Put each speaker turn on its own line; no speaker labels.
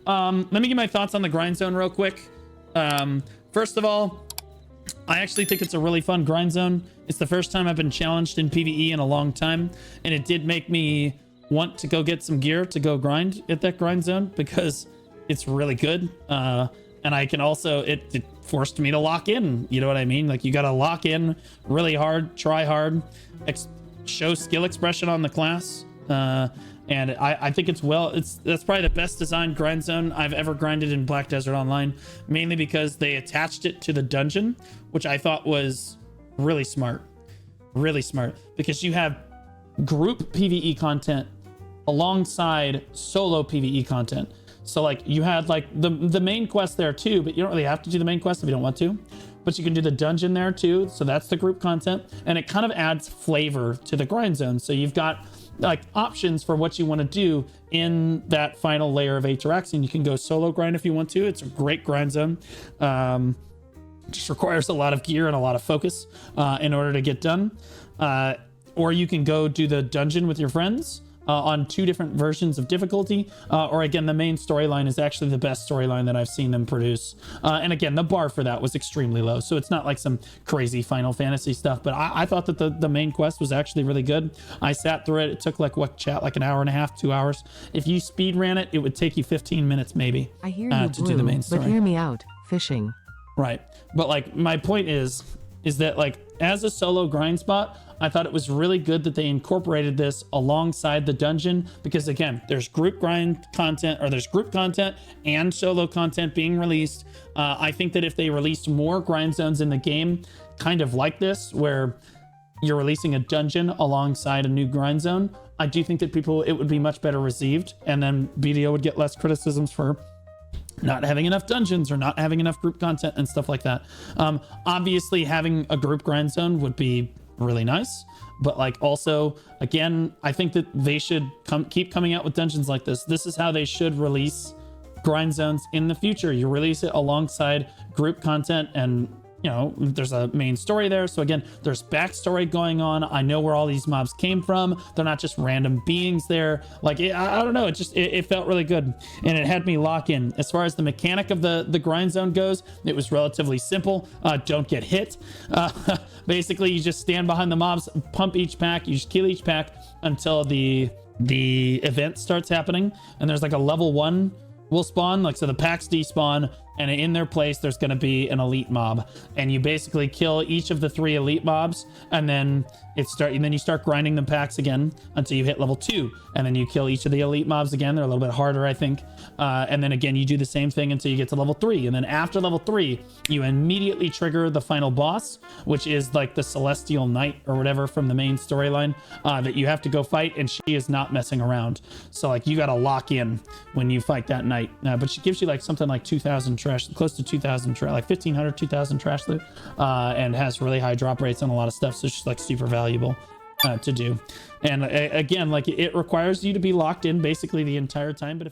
Let me give my thoughts on the grind zone real quick. First of all, I actually think it's a really fun grind zone. It's the first time I've been challenged in PvE in a long time, and it did make me want to go get some gear to go grind at that grind zone because it's really good. And I can also, it forced me to lock in, you know what I mean? Like, you got to lock in really hard, try hard, show skill expression on the class. And I think that's probably the best designed grind zone I've ever grinded in Black Desert Online, mainly because they attached it to the dungeon, which I thought was really smart, because you have group PvE content alongside solo PvE content. So like you had like the main quest there too, but you don't really have to do the main quest if you don't want to, but you can do the dungeon there too. So that's the group content, and it kind of adds flavor to the grind zone. So you've got like options for what you want to do in that final layer of Ataraxian. You can go solo grind if you want to. It's a great grind zone. Just requires a lot of gear and a lot of focus in order to get done. Or you can go do the dungeon with your friends on 2 different versions of difficulty. Or again, the main storyline is actually the best storyline that I've seen them produce. And again, the bar for that was extremely low. So it's not like some crazy Final Fantasy stuff, but I thought that the main quest was actually really good. I sat through it. It took like an hour and a half, 2 hours. If you speed ran it, it would take you 15 minutes maybe.
I hear you,
to do the main story.
But hear me out. Fishing.
Right. But like my point is that like as a solo grind spot, I thought it was really good that they incorporated this alongside the dungeon, because again, there's group grind content, or there's group content and solo content being released. I think that if they released more grind zones in the game, kind of like this, where you're releasing a dungeon alongside a new grind zone, I do think that it would be much better received, and then BDO would get less criticisms for not having enough dungeons or not having enough group content and stuff like that. Obviously having a group grind zone would be really nice, but like also again, I think that they should keep coming out with dungeons like this. This is how they should release grind zones in the future. You release it alongside group content, and you know, there's a main story there. So again, there's backstory going on. I know where all these mobs came from. They're not just random beings there. Like, I don't know. It felt really good, and it had me lock in. As far as the mechanic of the grind zone goes, it was relatively simple. Don't get hit. Basically, you just stand behind the mobs, pump each pack. You just kill each pack until the event starts happening. And there's like a level 1 will spawn, like, so the packs despawn, and in their place there's going to be an elite mob, and you basically kill each of the 3 elite mobs, and then you start grinding the packs again until you hit level 2, and then you kill each of the elite mobs again. They're a little bit harder, I think, and then again you do the same thing until you get to level 3, and then after level 3 you immediately trigger the final boss, which is like the Celestial Knight or whatever from the main storyline, that you have to go fight, and she is not messing around. So like you got to lock in when you fight that knight, but she gives you like something like 2,000 trash, close to 2,000 like 1,500, 2,000 trash loot, and has really high drop rates on a lot of stuff. So she's like super valuable to do. And again, like it requires you to be locked in basically the entire time. But if